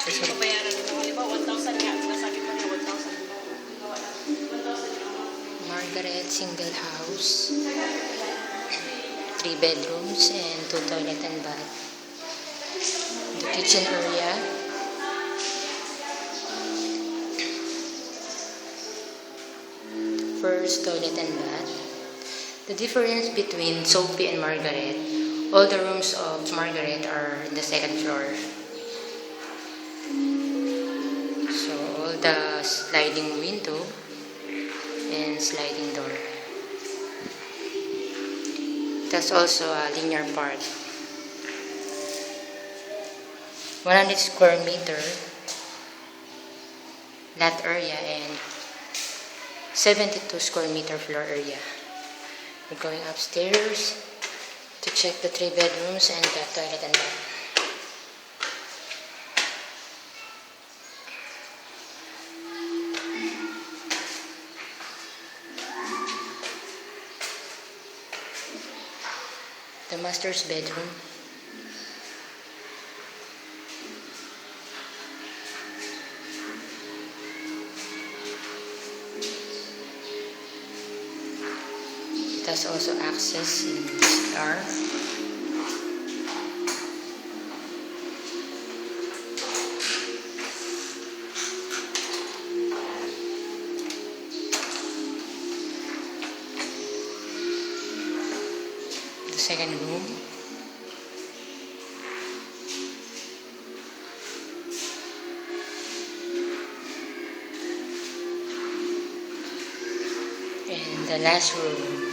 Kasi babayaran mo. Halimbawa, 1,000 nga. Nasabi ko niya, 1,000. Gawa na. 1,000 nga. Margaret single house. 3 bedrooms and 2 toilet and bath. The kitchen area. First toilet and bath. The difference between Sophie and Margaret, all the rooms of Margaret are in the second floor. So all the sliding window and sliding door. That's also a linear park. 100 square meter lot area and 72 square meter floor area. We're going upstairs to check the 3 bedrooms and the toilet and bath. The master's bedroom. It has also access in CR. The second room. And the last room.